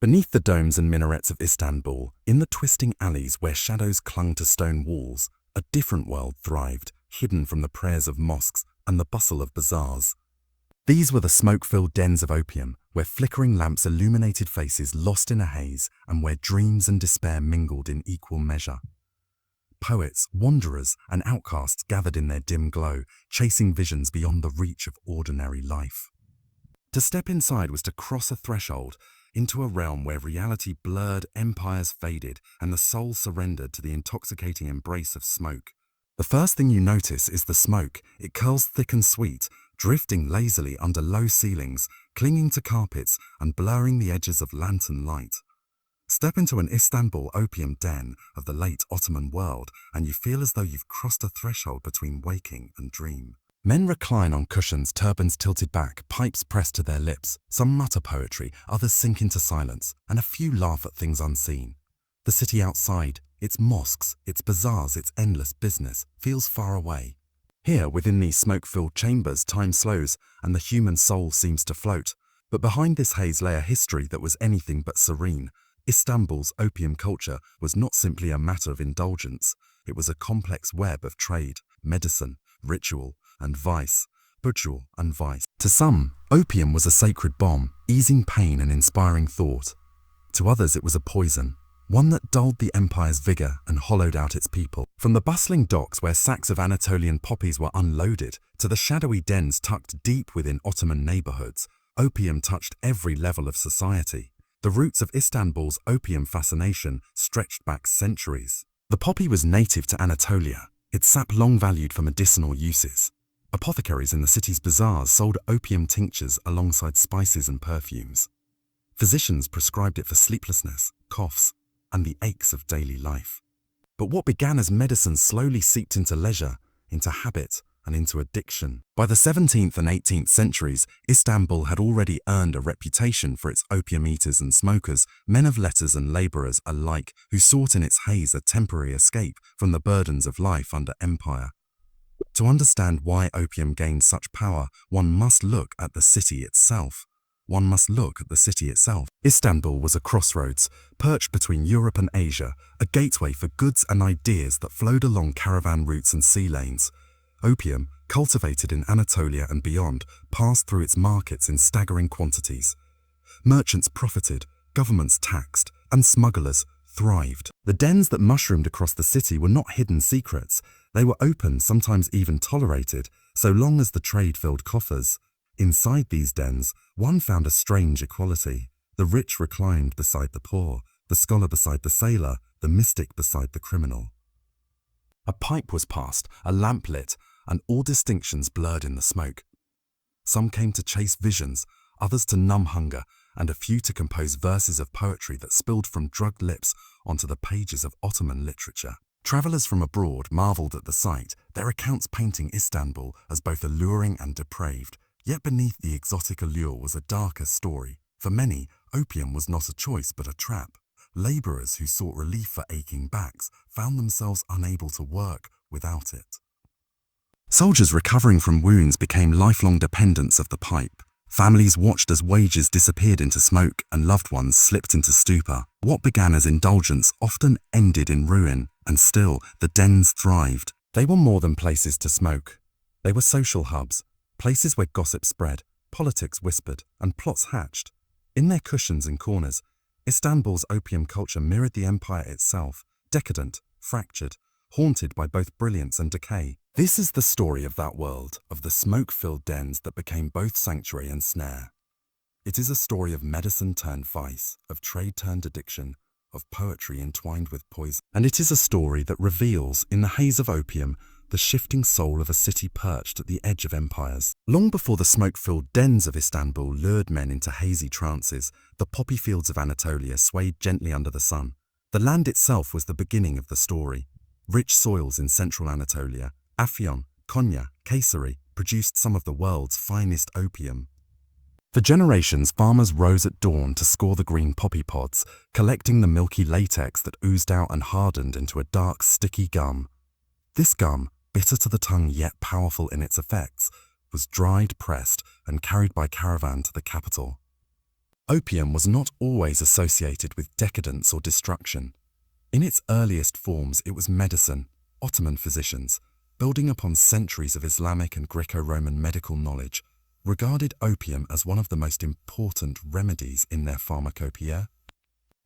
Beneath the domes and minarets of Istanbul, in the twisting alleys where shadows clung to stone walls, a different world thrived, hidden from the prayers of mosques and the bustle of bazaars. These were the smoke-filled dens of opium, where flickering lamps illuminated faces lost in a haze and where dreams and despair mingled in equal measure. Poets, wanderers, and outcasts gathered in their dim glow, chasing visions beyond the reach of ordinary life. To step inside was to cross a threshold into a realm where reality blurred, empires faded, and the soul surrendered to the intoxicating embrace of smoke. The first thing you notice is the smoke. It curls thick and sweet, drifting lazily under low ceilings, clinging to carpets and blurring the edges of lantern light. Step into an Istanbul opium den of the late Ottoman world, and you feel as though you've crossed a threshold between waking and dream. Men recline on cushions, turbans tilted back, pipes pressed to their lips. Some mutter poetry, others sink into silence, and a few laugh at things unseen. The city outside, its mosques, its bazaars, its endless business, feels far away. Here, within these smoke-filled chambers, time slows, and the human soul seems to float. But behind this haze lay a history that was anything but serene. Istanbul's opium culture was not simply a matter of indulgence. It was a complex web of trade, medicine, ritual, and vice. Ritual and vice. To some, opium was a sacred bomb, easing pain and inspiring thought. To others it was a poison, one that dulled the empire's vigor and hollowed out its people. From the bustling docks where sacks of Anatolian poppies were unloaded, to the shadowy dens tucked deep within Ottoman neighborhoods, opium touched every level of society. The roots of Istanbul's opium fascination stretched back centuries. The poppy was native to Anatolia, its sap long valued for medicinal uses. Apothecaries in the city's bazaars sold opium tinctures alongside spices and perfumes. Physicians prescribed it for sleeplessness, coughs, and the aches of daily life. But what began as medicine slowly seeped into leisure, into habit, and into addiction. By the 17th and 18th centuries, Istanbul had already earned a reputation for its opium eaters and smokers, men of letters and laborers alike, who sought in its haze a temporary escape from the burdens of life under empire. To understand why opium gained such power, one must look at the city itself. Istanbul was a crossroads, perched between Europe and Asia, a gateway for goods and ideas that flowed along caravan routes and sea lanes. Opium, cultivated in Anatolia and beyond, passed through its markets in staggering quantities. Merchants profited, governments taxed, and smugglers thrived. The dens that mushroomed across the city were not hidden secrets. They were open, sometimes even tolerated, so long as the trade filled coffers. Inside these dens, one found a strange equality. The rich reclined beside the poor, the scholar beside the sailor, the mystic beside the criminal. A pipe was passed, a lamp lit, and all distinctions blurred in the smoke. Some came to chase visions, others to numb hunger, and a few to compose verses of poetry that spilled from drugged lips onto the pages of Ottoman literature. Travelers from abroad marveled at the sight, their accounts painting Istanbul as both alluring and depraved. Yet beneath the exotic allure was a darker story. For many, opium was not a choice but a trap. Laborers who sought relief for aching backs found themselves unable to work without it. Soldiers recovering from wounds became lifelong dependents of the pipe. Families watched as wages disappeared into smoke and loved ones slipped into stupor. What began as indulgence often ended in ruin, and still the dens thrived. They were more than places to smoke. They were social hubs, places where gossip spread, politics whispered, and plots hatched. In their cushions and corners, Istanbul's opium culture mirrored the empire itself, decadent, fractured, haunted by both brilliance and decay. This is the story of that world, of the smoke-filled dens that became both sanctuary and snare. It is a story of medicine turned vice, of trade turned addiction, of poetry entwined with poison. And it is a story that reveals, in the haze of opium, the shifting soul of a city perched at the edge of empires. Long before the smoke-filled dens of Istanbul lured men into hazy trances, the poppy fields of Anatolia swayed gently under the sun. The land itself was the beginning of the story. Rich soils in central Anatolia, Afyon, Konya, Kayseri, produced some of the world's finest opium. For generations, farmers rose at dawn to score the green poppy pods, collecting the milky latex that oozed out and hardened into a dark, sticky gum. This gum, bitter to the tongue yet powerful in its effects, was dried, pressed, and carried by caravan to the capital. Opium was not always associated with decadence or destruction. In its earliest forms, it was medicine. Ottoman physicians, building upon centuries of Islamic and Greco-Roman medical knowledge, regarded opium as one of the most important remedies in their pharmacopoeia.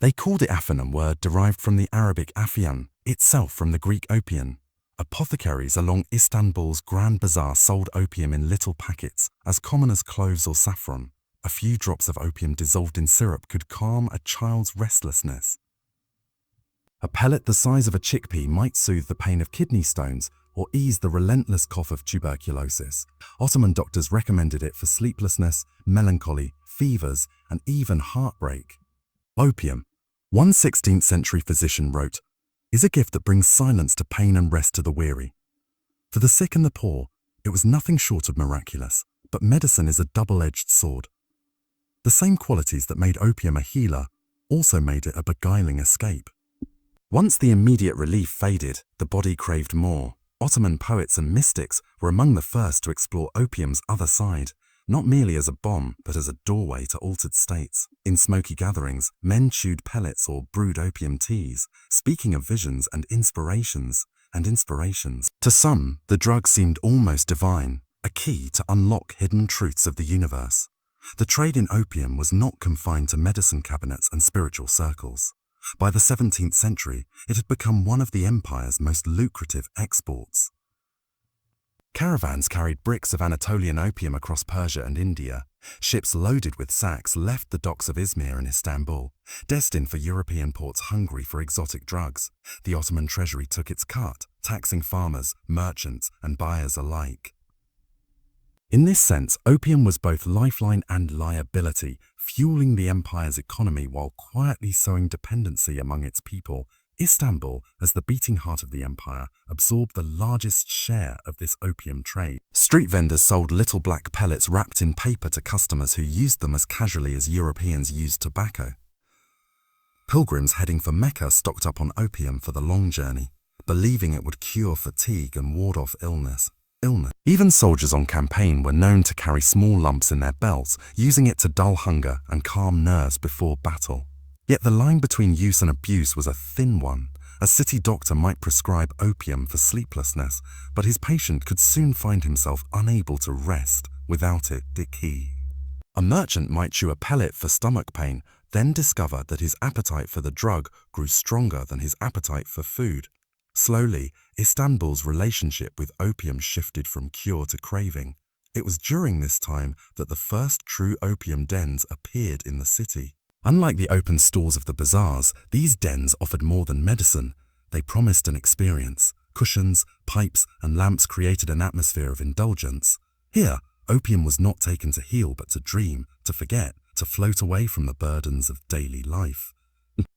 They called it Afian, word derived from the Arabic afian, itself from the Greek opium. Apothecaries along Istanbul's Grand Bazaar sold opium in little packets, as common as cloves or saffron. A few drops of opium dissolved in syrup could calm a child's restlessness. A pellet the size of a chickpea might soothe the pain of kidney stones or ease the relentless cough of tuberculosis. Ottoman doctors recommended it for sleeplessness, melancholy, fevers, and even heartbreak. Opium, one 16th century physician wrote, is a gift that brings silence to pain and rest to the weary. For the sick and the poor, it was nothing short of miraculous, but medicine is a double-edged sword. The same qualities that made opium a healer also made it a beguiling escape. Once the immediate relief faded, the body craved more. Ottoman poets and mystics were among the first to explore opium's other side, not merely as a bomb, but as a doorway to altered states. In smoky gatherings, men chewed pellets or brewed opium teas, speaking of visions and inspirations. To some, the drug seemed almost divine, a key to unlock hidden truths of the universe. The trade in opium was not confined to medicine cabinets and spiritual circles. By the 17th century, it had become one of the empire's most lucrative exports. Caravans carried bricks of Anatolian opium across Persia and India. Ships loaded with sacks left the docks of Izmir and Istanbul, destined for European ports hungry for exotic drugs. The Ottoman treasury took its cut, taxing farmers, merchants, and buyers alike. In this sense, opium was both lifeline and liability, fueling the empire's economy while quietly sowing dependency among its people. Istanbul, as the beating heart of the empire, absorbed the largest share of this opium trade. Street vendors sold little black pellets wrapped in paper to customers who used them as casually as Europeans used tobacco. Pilgrims heading for Mecca stocked up on opium for the long journey, believing it would cure fatigue and ward off illness. Even soldiers on campaign were known to carry small lumps in their belts, using it to dull hunger and calm nerves before battle. Yet the line between use and abuse was a thin one. A city doctor might prescribe opium for sleeplessness, but his patient could soon find himself unable to rest without it. A merchant might chew a pellet for stomach pain, then discover that his appetite for the drug grew stronger than his appetite for food. Slowly, Istanbul's relationship with opium shifted from cure to craving. It was during this time that the first true opium dens appeared in the city. Unlike the open stores of the bazaars, these dens offered more than medicine. They promised an experience. Cushions, pipes, and lamps created an atmosphere of indulgence. Here, opium was not taken to heal but to dream, to forget, to float away from the burdens of daily life.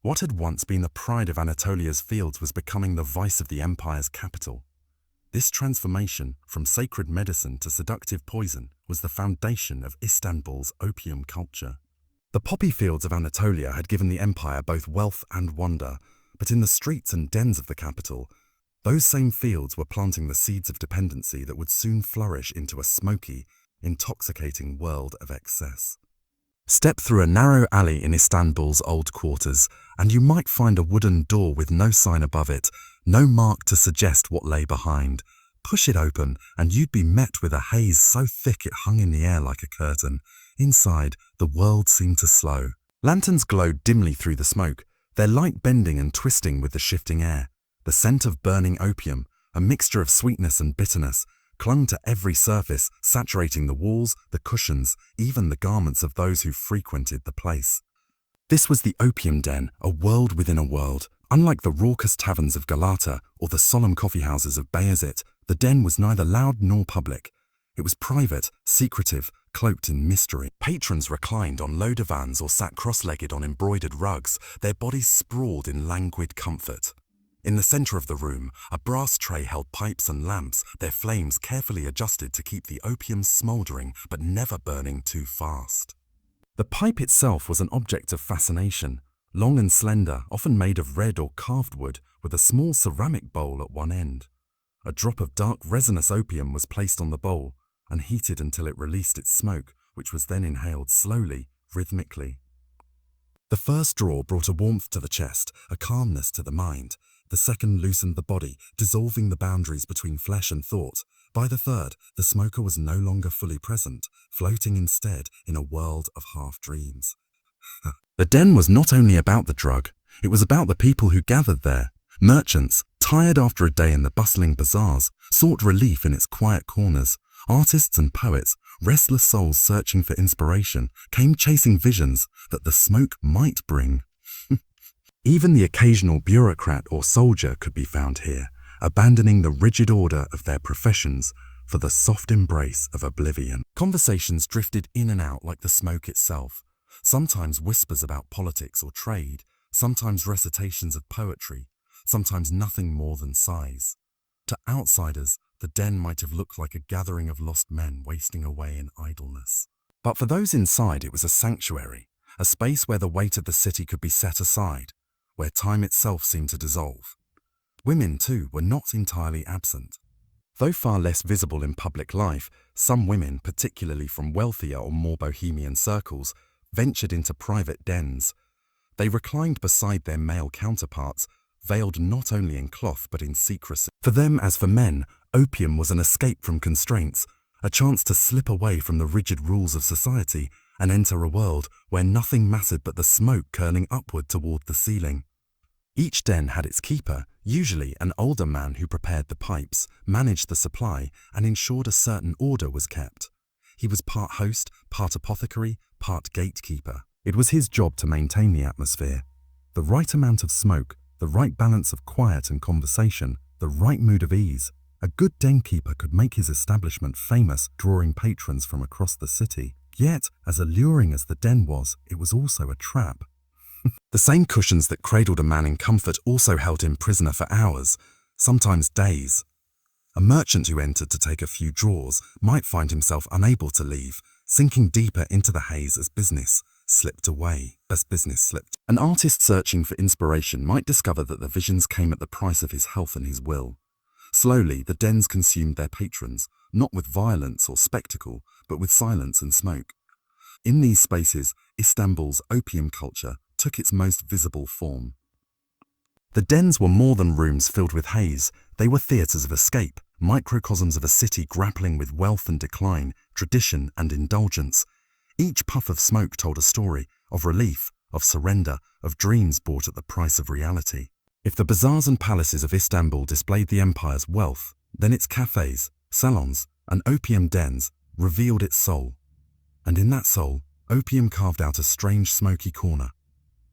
What had once been the pride of Anatolia's fields was becoming the vice of the empire's capital. This transformation, from sacred medicine to seductive poison, was the foundation of Istanbul's opium culture. The poppy fields of Anatolia had given the empire both wealth and wonder, but in the streets and dens of the capital, those same fields were planting the seeds of dependency that would soon flourish into a smoky, intoxicating world of excess. Step through a narrow alley in Istanbul's old quarters, and you might find a wooden door with no sign above it, no mark to suggest what lay behind. Push it open, and you'd be met with a haze so thick it hung in the air like a curtain. Inside, the world seemed to slow. Lanterns glowed dimly through the smoke, their light bending and twisting with the shifting air. The scent of burning opium, a mixture of sweetness and bitterness, clung to every surface, saturating the walls, the cushions, even the garments of those who frequented the place. This was the opium den, a world within a world. Unlike the raucous taverns of Galata or the solemn coffeehouses of Bayezid, the den was neither loud nor public. It was private, secretive, cloaked in mystery. Patrons reclined on low divans or sat cross-legged on embroidered rugs, their bodies sprawled in languid comfort. In the center of the room, a brass tray held pipes and lamps, their flames carefully adjusted to keep the opium smoldering but never burning too fast. The pipe itself was an object of fascination, long and slender, often made of red or carved wood, with a small ceramic bowl at one end. A drop of dark resinous opium was placed on the bowl and heated until it released its smoke, which was then inhaled slowly, rhythmically. The first draw brought a warmth to the chest, a calmness to the mind. The second loosened the body, dissolving the boundaries between flesh and thought. By the third, the smoker was no longer fully present, floating instead in a world of half-dreams. The den was not only about the drug, it was about the people who gathered there. Merchants, tired after a day in the bustling bazaars, sought relief in its quiet corners. Artists and poets, restless souls searching for inspiration, came chasing visions that the smoke might bring. Even the occasional bureaucrat or soldier could be found here, abandoning the rigid order of their professions for the soft embrace of oblivion. Conversations drifted in and out like the smoke itself, sometimes whispers about politics or trade, sometimes recitations of poetry, sometimes nothing more than sighs. To outsiders, the den might have looked like a gathering of lost men wasting away in idleness. But for those inside, it was a sanctuary, a space where the weight of the city could be set aside, where time itself seemed to dissolve. Women, too, were not entirely absent. Though far less visible in public life, some women, particularly from wealthier or more bohemian circles, ventured into private dens. They reclined beside their male counterparts, veiled not only in cloth but in secrecy. For them, as for men, opium was an escape from constraints, a chance to slip away from the rigid rules of society and enter a world where nothing mattered but the smoke curling upward toward the ceiling. Each den had its keeper, usually an older man who prepared the pipes, managed the supply, and ensured a certain order was kept. He was part host, part apothecary, part gatekeeper. It was his job to maintain the atmosphere. The right amount of smoke, the right balance of quiet and conversation, the right mood of ease. A good den keeper could make his establishment famous, drawing patrons from across the city. Yet, as alluring as the den was, it was also a trap. The same cushions that cradled a man in comfort also held him prisoner for hours, sometimes days. A merchant who entered to take a few draws might find himself unable to leave, sinking deeper into the haze as business slipped away. An artist searching for inspiration might discover that the visions came at the price of his health and his will. Slowly, the dens consumed their patrons, not with violence or spectacle, but with silence and smoke. In these spaces, Istanbul's opium culture took its most visible form. The dens were more than rooms filled with haze. They were theatres of escape, microcosms of a city grappling with wealth and decline, tradition and indulgence. Each puff of smoke told a story of relief, of surrender, of dreams bought at the price of reality. If the bazaars and palaces of Istanbul displayed the empire's wealth, then its cafes, salons, and opium dens revealed its soul. And in that soul, opium carved out a strange smoky corner,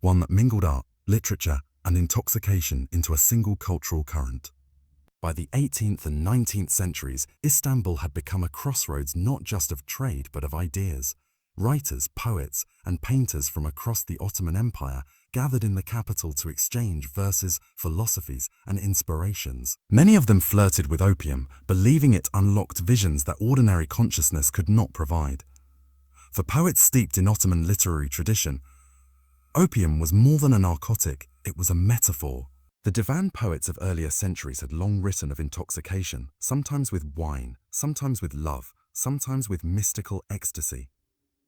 one that mingled art, literature, and intoxication into a single cultural current. By the 18th and 19th centuries, Istanbul had become a crossroads not just of trade but of ideas. Writers, poets, and painters from across the Ottoman Empire gathered in the capital to exchange verses, philosophies, and inspirations. Many of them flirted with opium, believing it unlocked visions that ordinary consciousness could not provide. For poets steeped in Ottoman literary tradition, opium was more than a narcotic, it was a metaphor. The divan poets of earlier centuries had long written of intoxication, sometimes with wine, sometimes with love, sometimes with mystical ecstasy.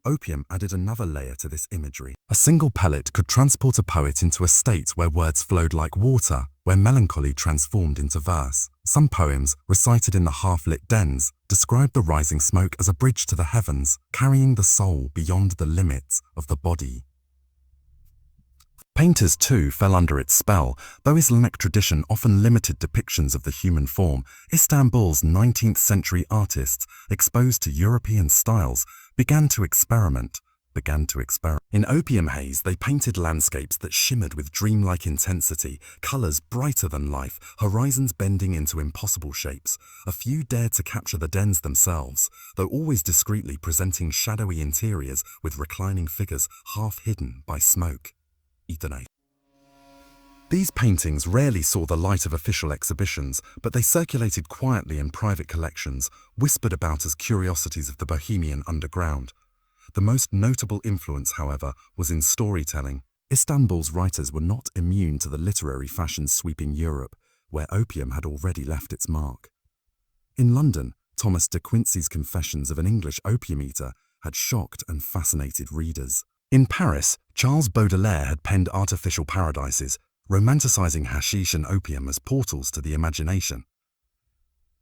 Opium added another layer to this imagery. A single pellet could transport a poet into a state where words flowed like water, where melancholy transformed into verse. Some poems, recited in the half-lit dens, described the rising smoke as a bridge to the heavens, carrying the soul beyond the limits of the body. Painters, too, fell under its spell. Though Islamic tradition often limited depictions of the human form, Istanbul's 19th century artists, exposed to European styles, began to experiment. In opium haze, they painted landscapes that shimmered with dreamlike intensity, colors brighter than life, horizons bending into impossible shapes. A few dared to capture the dens themselves, though always discreetly presenting shadowy interiors with reclining figures half hidden by smoke. These paintings rarely saw the light of official exhibitions, but they circulated quietly in private collections, whispered about as curiosities of the Bohemian underground. The most notable influence, however, was in storytelling. Istanbul's writers were not immune to the literary fashions sweeping Europe, where opium had already left its mark. In London, Thomas de Quincey's Confessions of an English Opium Eater had shocked and fascinated readers. In Paris, Charles Baudelaire had penned artificial paradises, romanticizing hashish and opium as portals to the imagination.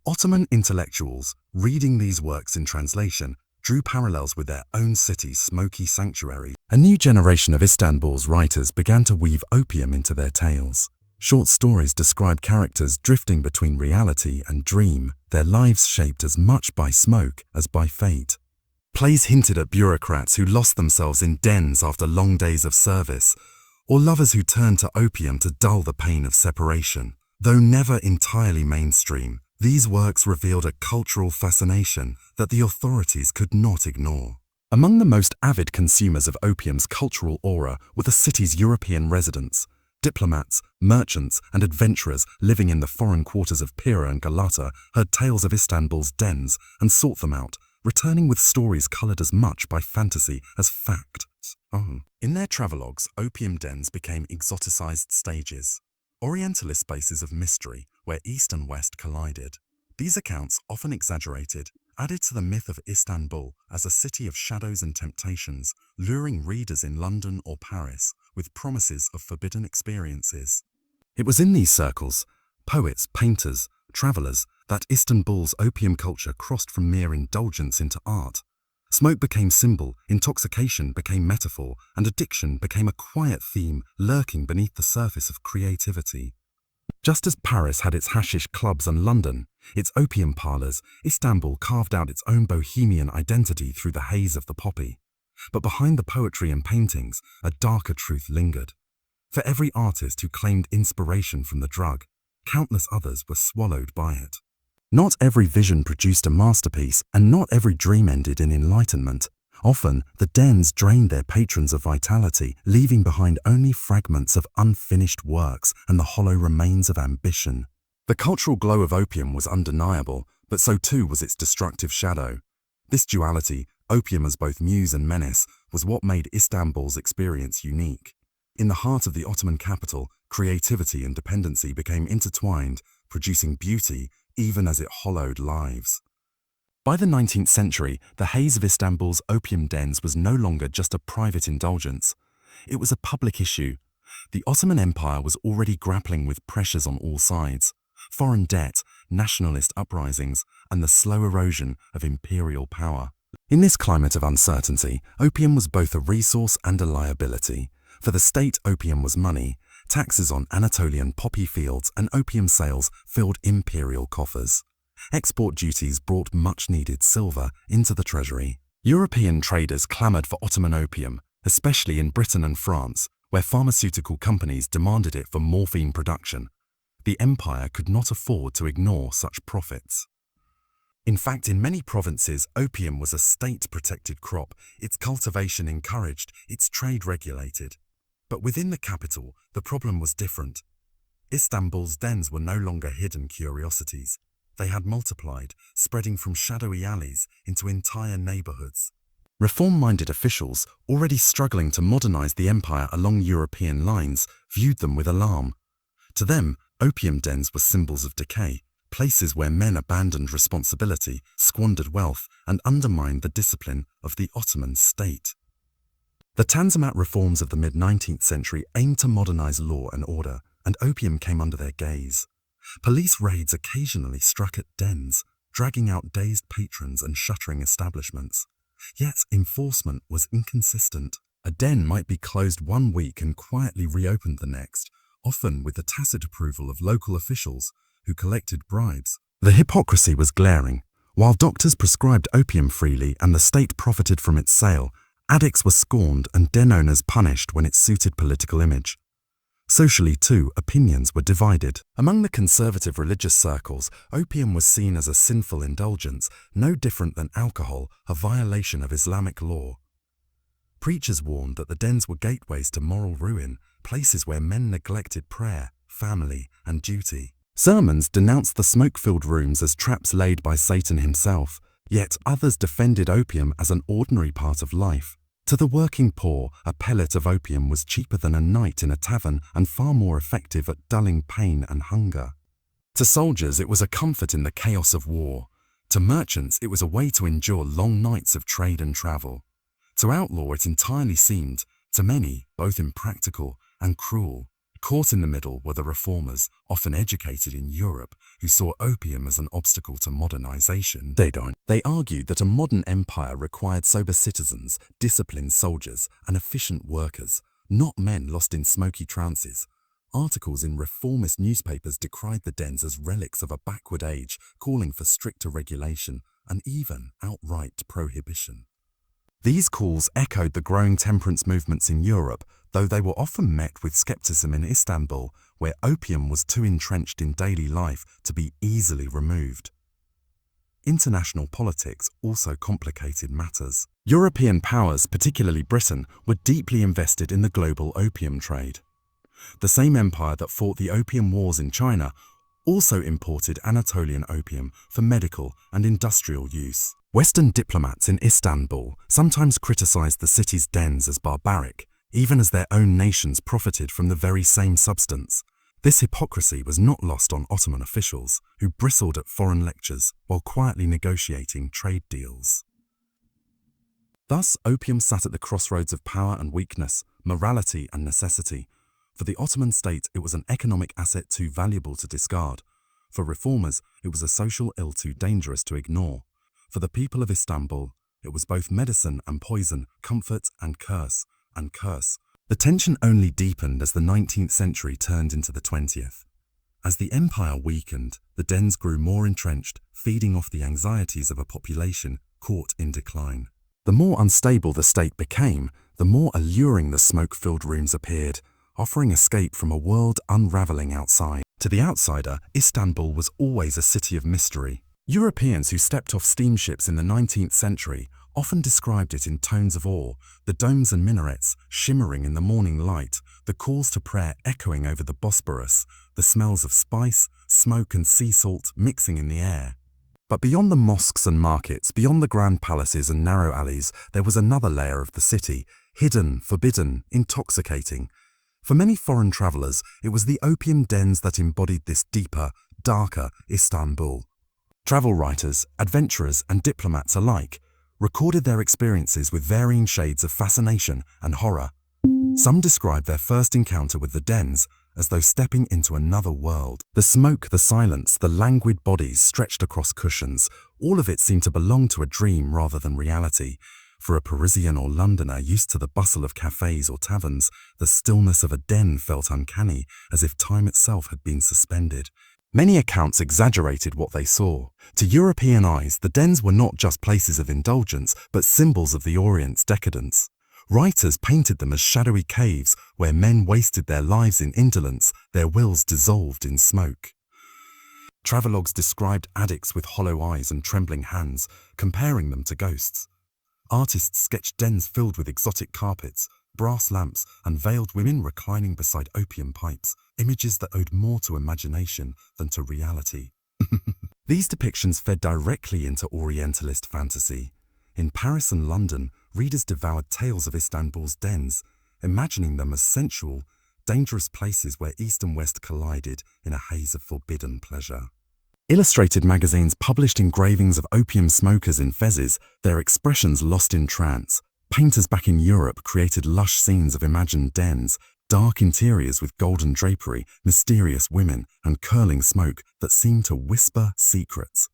Ottoman intellectuals, reading these works in translation, drew parallels with their own city's smoky sanctuary. A new generation of Istanbul's writers began to weave opium into their tales. Short stories describe characters drifting between reality and dream, their lives shaped as much by smoke as by fate. Plays hinted at bureaucrats who lost themselves in dens after long days of service, or lovers who turned to opium to dull the pain of separation. Though never entirely mainstream, these works revealed a cultural fascination that the authorities could not ignore. Among the most avid consumers of opium's cultural aura were the city's European residents. Diplomats, merchants, and adventurers living in the foreign quarters of Pira and Galata heard tales of Istanbul's dens and sought them out, returning with stories coloured as much by fantasy as fact. In their travelogues, opium dens became exoticized stages, orientalist spaces of mystery where East and West collided. These accounts, often exaggerated, added to the myth of Istanbul as a city of shadows and temptations, luring readers in London or Paris with promises of forbidden experiences. It was in these circles, poets, painters, travellers, that Istanbul's opium culture crossed from mere indulgence into art. Smoke became symbol, intoxication became metaphor, and addiction became a quiet theme lurking beneath the surface of creativity. Just as Paris had its hashish clubs and London, its opium parlours, Istanbul carved out its own bohemian identity through the haze of the poppy. But behind the poetry and paintings, a darker truth lingered. For every artist who claimed inspiration from the drug, countless others were swallowed by it. Not every vision produced a masterpiece, and not every dream ended in enlightenment. Often, the dens drained their patrons of vitality, leaving behind only fragments of unfinished works and the hollow remains of ambition. The cultural glow of opium was undeniable, but so too was its destructive shadow. This duality, opium as both muse and menace, was what made Istanbul's experience unique. In the heart of the Ottoman capital, creativity and dependency became intertwined, producing beauty even as it hollowed lives. By the 19th century, the haze of Istanbul's opium dens was no longer just a private indulgence. It was a public issue. The Ottoman Empire was already grappling with pressures on all sides: foreign debt, nationalist uprisings, and the slow erosion of imperial power. In this climate of uncertainty, opium was both a resource and a liability. For the state, opium was money. Taxes on Anatolian poppy fields and opium sales filled imperial coffers. Export duties brought much-needed silver into the treasury. European traders clamoured for Ottoman opium, especially in Britain and France, where pharmaceutical companies demanded it for morphine production. The empire could not afford to ignore such profits. In fact, in many provinces, opium was a state-protected crop, its cultivation encouraged, its trade regulated. But within the capital, the problem was different. Istanbul's dens were no longer hidden curiosities. They had multiplied, spreading from shadowy alleys into entire neighbourhoods. Reform-minded officials, already struggling to modernize the empire along European lines, viewed them with alarm. To them, opium dens were symbols of decay, places where men abandoned responsibility, squandered wealth, and undermined the discipline of the Ottoman state. The Tanzimat reforms of the mid-19th century aimed to modernize law and order, and opium came under their gaze. Police raids occasionally struck at dens, dragging out dazed patrons and shuttering establishments. Yet enforcement was inconsistent. A den might be closed one week and quietly reopened the next, often with the tacit approval of local officials who collected bribes. The hypocrisy was glaring. While doctors prescribed opium freely and the state profited from its sale, addicts were scorned and den owners punished when it suited political image. Socially, too, opinions were divided. Among the conservative religious circles, opium was seen as a sinful indulgence, no different than alcohol, a violation of Islamic law. Preachers warned that the dens were gateways to moral ruin, places where men neglected prayer, family, and duty. Sermons denounced the smoke-filled rooms as traps laid by Satan himself, yet others defended opium as an ordinary part of life. To the working poor, a pellet of opium was cheaper than a night in a tavern and far more effective at dulling pain and hunger. To soldiers, it was a comfort in the chaos of war. To merchants, it was a way to endure long nights of trade and travel. To outlaw it entirely seemed, to many, both impractical and cruel. Caught in the middle were the reformers, often educated in Europe, who saw opium as an obstacle to modernization. They argued that a modern empire required sober citizens, disciplined soldiers, and efficient workers, not men lost in smoky trances. Articles in reformist newspapers decried the dens as relics of a backward age, calling for stricter regulation and even outright prohibition. These calls echoed the growing temperance movements in Europe, though they were often met with skepticism in Istanbul, where opium was too entrenched in daily life to be easily removed. International politics also complicated matters. European powers, particularly Britain, were deeply invested in the global opium trade. The same empire that fought the opium wars in China also imported Anatolian opium for medical and industrial use. Western diplomats in Istanbul sometimes criticized the city's dens as barbaric, even as their own nations profited from the very same substance. This hypocrisy was not lost on Ottoman officials, who bristled at foreign lectures while quietly negotiating trade deals. Thus, opium sat at the crossroads of power and weakness, morality and necessity. For the Ottoman state, it was an economic asset too valuable to discard. For reformers, it was a social ill too dangerous to ignore. For the people of Istanbul, it was both medicine and poison, comfort and curse. The tension only deepened as the 19th century turned into the 20th. As the empire weakened, the dens grew more entrenched, feeding off the anxieties of a population caught in decline. The more unstable the state became, the more alluring the smoke-filled rooms appeared, offering escape from a world unraveling outside. To the outsider, Istanbul was always a city of mystery. Europeans who stepped off steamships in the 19th century often described it in tones of awe, the domes and minarets shimmering in the morning light, the calls to prayer echoing over the Bosphorus, the smells of spice, smoke and sea salt mixing in the air. But beyond the mosques and markets, beyond the grand palaces and narrow alleys, there was another layer of the city, hidden, forbidden, intoxicating. For many foreign travelers, it was the opium dens that embodied this deeper, darker Istanbul. Travel writers, adventurers, and diplomats alike recorded their experiences with varying shades of fascination and horror. Some described their first encounter with the dens as though stepping into another world. The smoke, the silence, the languid bodies stretched across cushions, all of it seemed to belong to a dream rather than reality. For a Parisian or Londoner used to the bustle of cafes or taverns, the stillness of a den felt uncanny, as if time itself had been suspended. Many accounts exaggerated what they saw. To European eyes, the dens were not just places of indulgence, but symbols of the Orient's decadence. Writers painted them as shadowy caves where men wasted their lives in indolence, their wills dissolved in smoke. Travelogues described addicts with hollow eyes and trembling hands, comparing them to ghosts. Artists sketched dens filled with exotic carpets, brass lamps, and veiled women reclining beside opium pipes, images that owed more to imagination than to reality. These depictions fed directly into Orientalist fantasy. In Paris and London, readers devoured tales of Istanbul's dens, imagining them as sensual, dangerous places where East and West collided in a haze of forbidden pleasure. Illustrated magazines published engravings of opium smokers in fezzes, their expressions lost in trance. Painters back in Europe created lush scenes of imagined dens, dark interiors with golden drapery, mysterious women, and curling smoke that seemed to whisper secrets.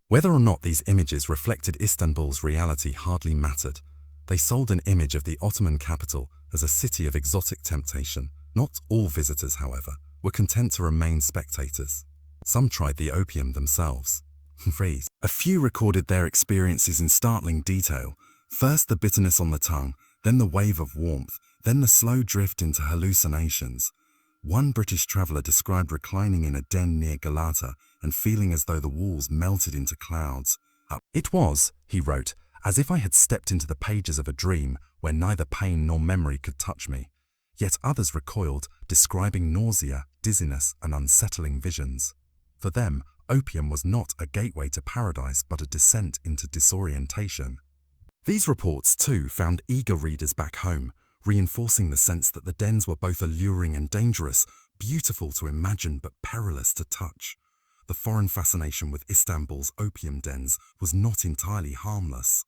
Whether or not these images reflected Istanbul's reality hardly mattered. They sold an image of the Ottoman capital as a city of exotic temptation. Not all visitors, however, were content to remain spectators. Some tried the opium themselves. A few recorded their experiences in startling detail. First the bitterness on the tongue, then the wave of warmth, then the slow drift into hallucinations. One British traveller described reclining in a den near Galata and feeling as though the walls melted into clouds. It was, he wrote, as if I had stepped into the pages of a dream where neither pain nor memory could touch me. Yet others recoiled, describing nausea, dizziness, and unsettling visions. For them, opium was not a gateway to paradise but a descent into disorientation. These reports, too, found eager readers back home, reinforcing the sense that the dens were both alluring and dangerous, beautiful to imagine but perilous to touch. The foreign fascination with Istanbul's opium dens was not entirely harmless.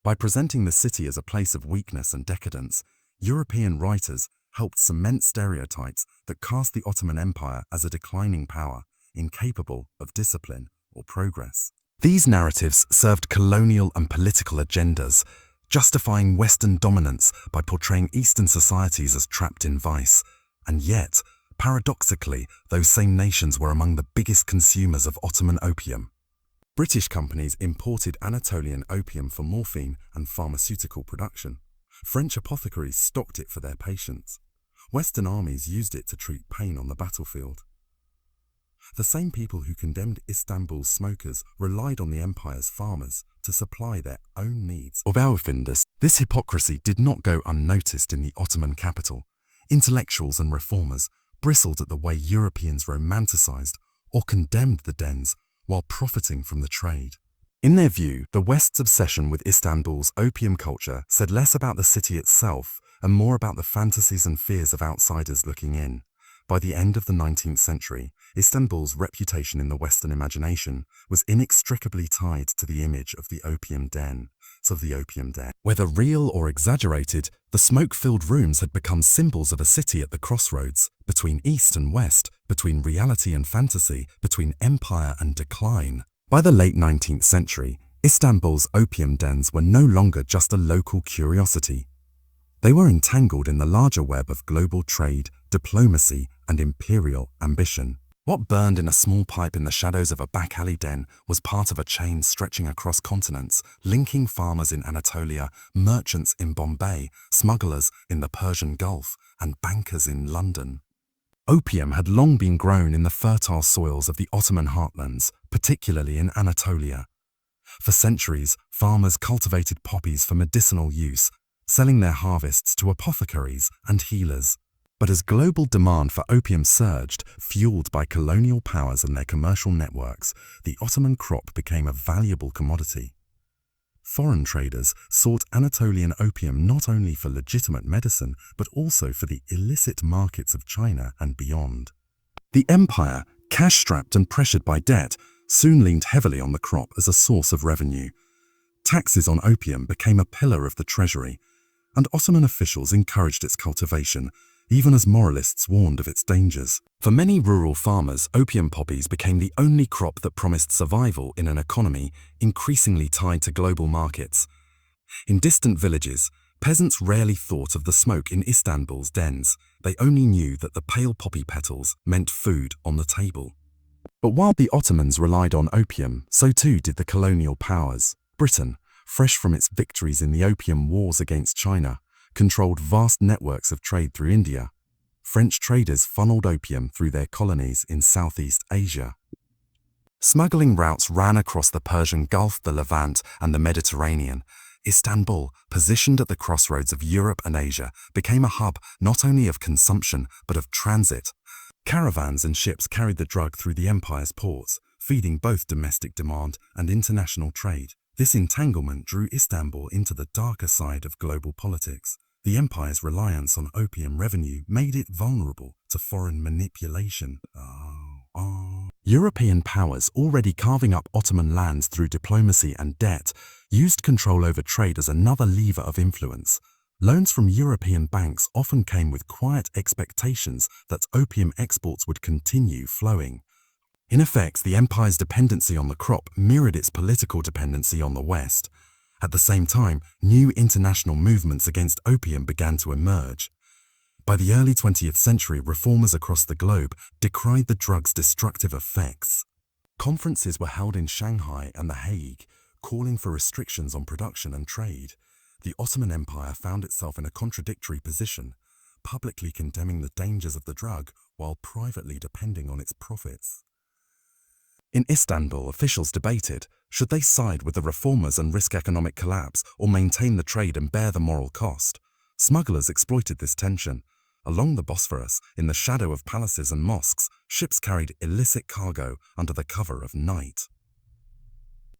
By presenting the city as a place of weakness and decadence, European writers helped cement stereotypes that cast the Ottoman Empire as a declining power, incapable of discipline or progress. These narratives served colonial and political agendas, justifying Western dominance by portraying Eastern societies as trapped in vice. And yet, paradoxically, those same nations were among the biggest consumers of Ottoman opium. British companies imported Anatolian opium for morphine and pharmaceutical production. French apothecaries stocked it for their patients. Western armies used it to treat pain on the battlefield. The same people who condemned Istanbul's smokers relied on the empire's farmers to supply their own needs of outfinders. This hypocrisy did not go unnoticed in the Ottoman capital. Intellectuals and reformers bristled at the way Europeans romanticized or condemned the dens while profiting from the trade. In their view, the West's obsession with Istanbul's opium culture said less about the city itself and more about the fantasies and fears of outsiders looking in. By the end of the 19th century, Istanbul's reputation in the Western imagination was inextricably tied to the image of the opium den. Whether real or exaggerated, the smoke-filled rooms had become symbols of a city at the crossroads, between East and West, between reality and fantasy, between empire and decline. By the late 19th century, Istanbul's opium dens were no longer just a local curiosity. They were entangled in the larger web of global trade, diplomacy, and imperial ambition. What burned in a small pipe in the shadows of a back alley den was part of a chain stretching across continents, linking farmers in Anatolia, merchants in Bombay, smugglers in the Persian Gulf, and bankers in London. Opium had long been grown in the fertile soils of the Ottoman heartlands, particularly in Anatolia. For centuries, farmers cultivated poppies for medicinal use, selling their harvests to apothecaries and healers. But as global demand for opium surged, fueled by colonial powers and their commercial networks, the Ottoman crop became a valuable commodity. Foreign traders sought Anatolian opium not only for legitimate medicine, but also for the illicit markets of China and beyond. The empire, cash-strapped and pressured by debt, soon leaned heavily on the crop as a source of revenue. Taxes on opium became a pillar of the treasury, and Ottoman officials encouraged its cultivation, even as moralists warned of its dangers. For many rural farmers, opium poppies became the only crop that promised survival in an economy increasingly tied to global markets. In distant villages, peasants rarely thought of the smoke in Istanbul's dens. They only knew that the pale poppy petals meant food on the table. But while the Ottomans relied on opium, so too did the colonial powers. Britain, fresh from its victories in the opium wars against China, controlled vast networks of trade through India. French traders funneled opium through their colonies in Southeast Asia. Smuggling routes ran across the Persian Gulf, the Levant, and the Mediterranean. Istanbul, positioned at the crossroads of Europe and Asia, became a hub not only of consumption but of transit. Caravans and ships carried the drug through the empire's ports, feeding both domestic demand and international trade. This entanglement drew Istanbul into the darker side of global politics. The empire's reliance on opium revenue made it vulnerable to foreign manipulation. European powers, already carving up Ottoman lands through diplomacy and debt, used control over trade as another lever of influence. Loans from European banks often came with quiet expectations that opium exports would continue flowing. In effect, the empire's dependency on the crop mirrored its political dependency on the West. At the same time, new international movements against opium began to emerge. By the early 20th century, reformers across the globe decried the drug's destructive effects. Conferences were held in Shanghai and The Hague, calling for restrictions on production and trade. The Ottoman Empire found itself in a contradictory position, publicly condemning the dangers of the drug while privately depending on its profits. In Istanbul, officials debated, should they side with the reformers and risk economic collapse or maintain the trade and bear the moral cost? Smugglers exploited this tension. Along the Bosphorus, in the shadow of palaces and mosques, ships carried illicit cargo under the cover of night.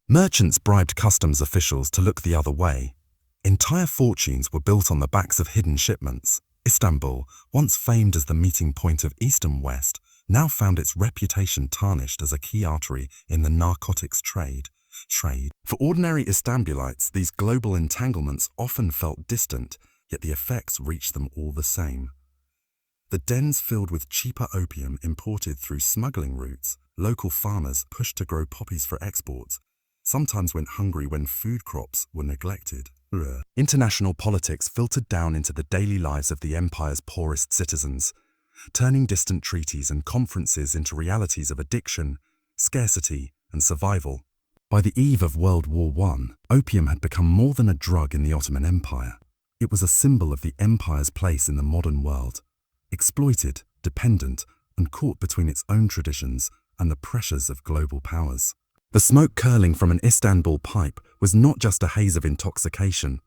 Merchants bribed customs officials to look the other way. Entire fortunes were built on the backs of hidden shipments. Istanbul, once famed as the meeting point of East and West, now found its reputation tarnished as a key artery in the narcotics trade. trade. For ordinary Istanbulites, these global entanglements often felt distant, yet the effects reached them all the same. The dens filled with cheaper opium imported through smuggling routes, local farmers pushed to grow poppies for export, sometimes went hungry when food crops were neglected. International politics filtered down into the daily lives of the empire's poorest citizens, turning distant treaties and conferences into realities of addiction, scarcity, and survival. By the eve of World War I, opium had become more than a drug in the Ottoman Empire. It was a symbol of the empire's place in the modern world, exploited, dependent, and caught between its own traditions and the pressures of global powers. The smoke curling from an Istanbul pipe was not just a haze of intoxication.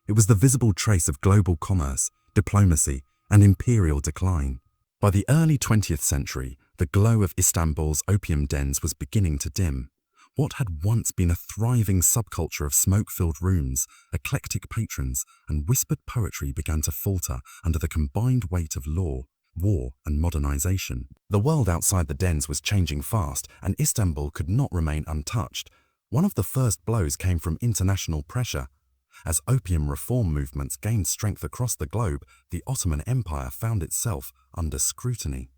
It was the visible trace of global commerce, diplomacy, and imperial decline. By the early 20th century, the glow of Istanbul's opium dens was beginning to dim. What had once been a thriving subculture of smoke-filled rooms, eclectic patrons, and whispered poetry began to falter under the combined weight of law, war, and modernization. The world outside the dens was changing fast, and Istanbul could not remain untouched. One of the first blows came from international pressure. As opium reform movements gained strength across the globe, the Ottoman Empire found itself under scrutiny.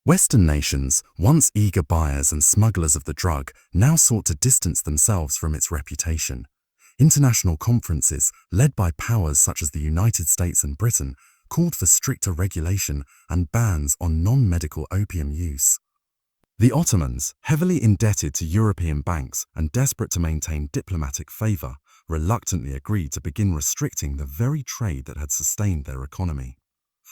Western nations, once eager buyers and smugglers of the drug, now sought to distance themselves from its reputation. International conferences, led by powers such as the United States and Britain, called for stricter regulation and bans on non-medical opium use. The Ottomans, heavily indebted to European banks and desperate to maintain diplomatic favor, reluctantly agreed to begin restricting the very trade that had sustained their economy.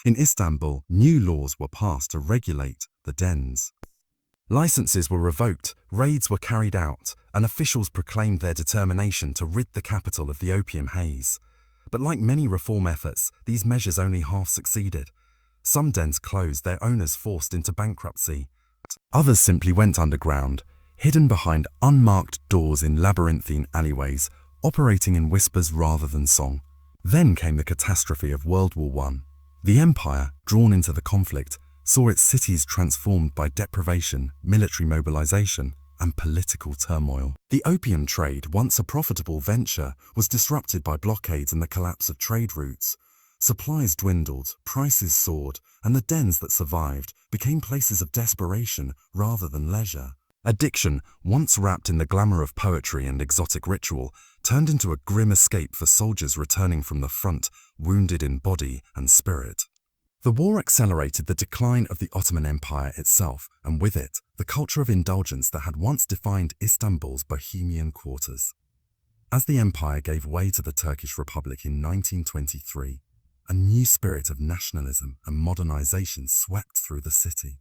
In Istanbul, new laws were passed to regulate the dens. Licenses were revoked, raids were carried out, and officials proclaimed their determination to rid the capital of the opium haze. But like many reform efforts, these measures only half succeeded. Some dens closed, their owners forced into bankruptcy. Others simply went underground, hidden behind unmarked doors in labyrinthine alleyways, operating in whispers rather than song. Then came the catastrophe of World War I. The empire, drawn into the conflict, saw its cities transformed by deprivation, military mobilization, and political turmoil. The opium trade, once a profitable venture, was disrupted by blockades and the collapse of trade routes. Supplies dwindled, prices soared, and the dens that survived became places of desperation rather than leisure. Addiction, once wrapped in the glamour of poetry and exotic ritual, turned into a grim escape for soldiers returning from the front, wounded in body and spirit. The war accelerated the decline of the Ottoman Empire itself, and with it, the culture of indulgence that had once defined Istanbul's bohemian quarters. As the empire gave way to the Turkish Republic in 1923, a new spirit of nationalism and modernization swept through the city.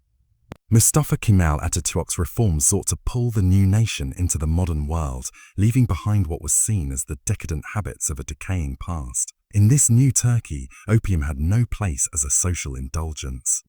Mustafa Kemal Atatürk's reforms sought to pull the new nation into the modern world, leaving behind what was seen as the decadent habits of a decaying past. In this new Turkey, opium had no place as a social indulgence.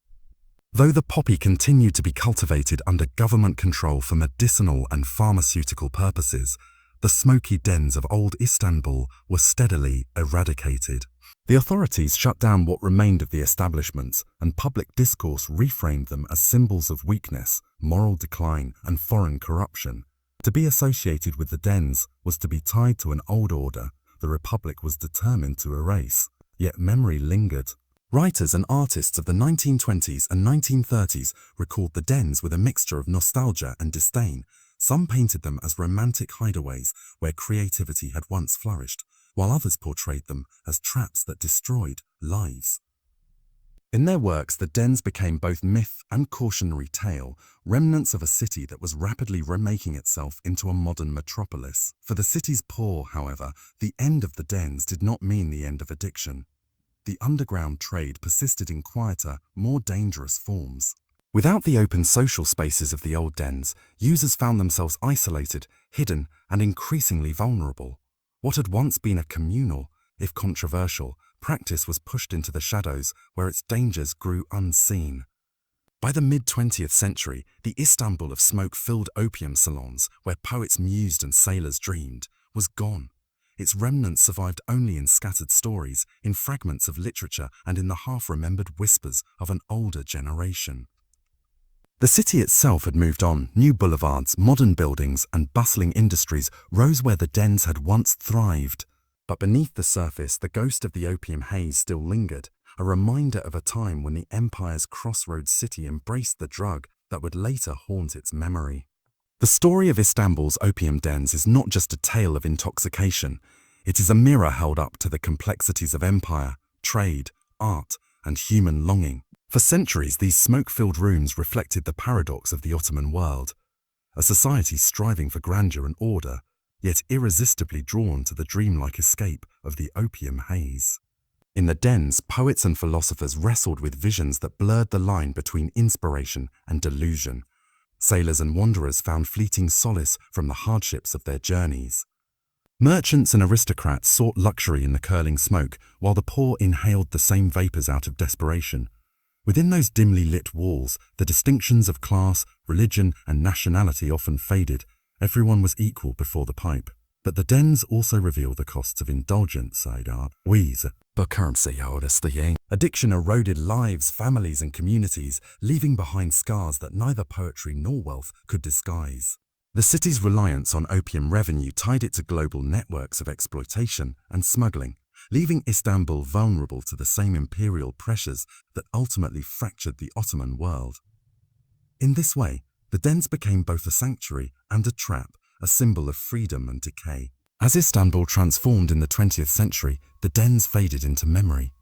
Though the poppy continued to be cultivated under government control for medicinal and pharmaceutical purposes, the smoky dens of old Istanbul were steadily eradicated. The authorities shut down what remained of the establishments, and public discourse reframed them as symbols of weakness, moral decline, and foreign corruption. To be associated with the dens was to be tied to an old order the Republic was determined to erase, yet memory lingered. Writers and artists of the 1920s and 1930s recalled the dens with a mixture of nostalgia and disdain. Some painted them as romantic hideaways where creativity had once flourished, while others portrayed them as traps that destroyed lives. In their works, the dens became both myth and cautionary tale, remnants of a city that was rapidly remaking itself into a modern metropolis. For the city's poor, however, the end of the dens did not mean the end of addiction. The underground trade persisted in quieter, more dangerous forms. Without the open social spaces of the old dens, users found themselves isolated, hidden, and increasingly vulnerable. What had once been a communal, if controversial, practice was pushed into the shadows where its dangers grew unseen. By the mid-20th century, the Istanbul of smoke-filled opium salons, where poets mused and sailors dreamed, was gone. Its remnants survived only in scattered stories, in fragments of literature, and in the half-remembered whispers of an older generation. The city itself had moved on. New boulevards, modern buildings, and bustling industries rose where the dens had once thrived. But beneath the surface, the ghost of the opium haze still lingered, a reminder of a time when the empire's crossroads city embraced the drug that would later haunt its memory. The story of Istanbul's opium dens is not just a tale of intoxication. It is a mirror held up to the complexities of empire, trade, art, and human longing. For centuries, these smoke-filled rooms reflected the paradox of the Ottoman world, a society striving for grandeur and order, yet irresistibly drawn to the dreamlike escape of the opium haze. In the dens, poets and philosophers wrestled with visions that blurred the line between inspiration and delusion. Sailors and wanderers found fleeting solace from the hardships of their journeys. Merchants and aristocrats sought luxury in the curling smoke, while the poor inhaled the same vapors out of desperation. Within those dimly lit walls, the distinctions of class, religion, and nationality often faded. Everyone was equal before the pipe. But the dens also reveal the costs of indulgence. Addiction eroded lives, families, and communities, leaving behind scars that neither poetry nor wealth could disguise. The city's reliance on opium revenue tied it to global networks of exploitation and smuggling, leaving Istanbul vulnerable to the same imperial pressures that ultimately fractured the Ottoman world. In this way, the dens became both a sanctuary and a trap, a symbol of freedom and decay. As Istanbul transformed in the 20th century, the dens faded into memory.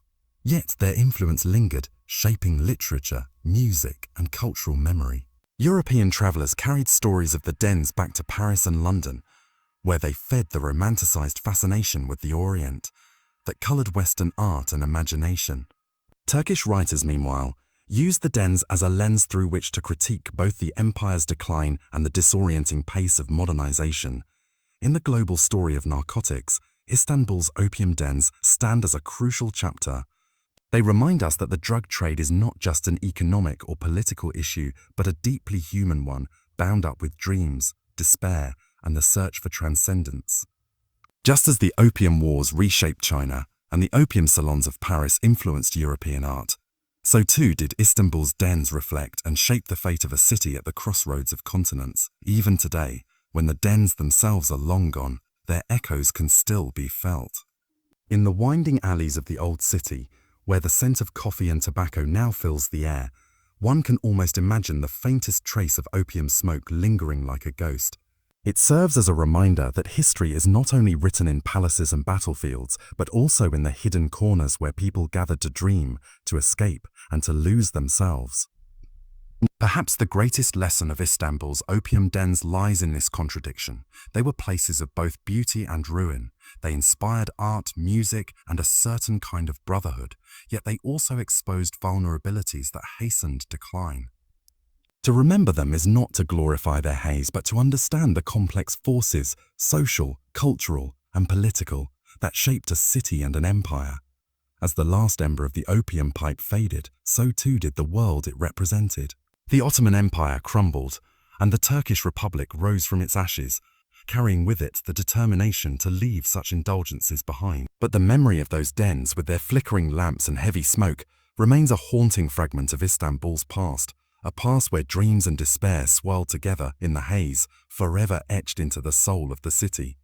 Yet their influence lingered, shaping literature, music, and cultural memory. European travelers carried stories of the dens back to Paris and London, where they fed the romanticized fascination with the Orient that colored Western art and imagination. Turkish writers, meanwhile, used the dens as a lens through which to critique both the empire's decline and the disorienting pace of modernization. In the global story of narcotics, Istanbul's opium dens stand as a crucial chapter. They remind us that the drug trade is not just an economic or political issue, but a deeply human one, bound up with dreams, despair, and the search for transcendence. Just as the opium wars reshaped China and the opium salons of Paris influenced European art, so too did Istanbul's dens reflect and shape the fate of a city at the crossroads of continents. Even today, when the dens themselves are long gone, their echoes can still be felt. In the winding alleys of the old city, where the scent of coffee and tobacco now fills the air, one can almost imagine the faintest trace of opium smoke lingering like a ghost. It serves as a reminder that history is not only written in palaces and battlefields, but also in the hidden corners where people gathered to dream, to escape, and to lose themselves. Perhaps the greatest lesson of Istanbul's opium dens lies in this contradiction. They were places of both beauty and ruin. They inspired art, music, and a certain kind of brotherhood, yet they also exposed vulnerabilities that hastened decline. To remember them is not to glorify their haze, but to understand the complex forces, social, cultural, and political, that shaped a city and an empire. As the last ember of the opium pipe faded, so too did the world it represented. The Ottoman Empire crumbled, and the Turkish Republic rose from its ashes, carrying with it the determination to leave such indulgences behind. But the memory of those dens, with their flickering lamps and heavy smoke, remains a haunting fragment of Istanbul's past, a past where dreams and despair swirled together in the haze, forever etched into the soul of the city.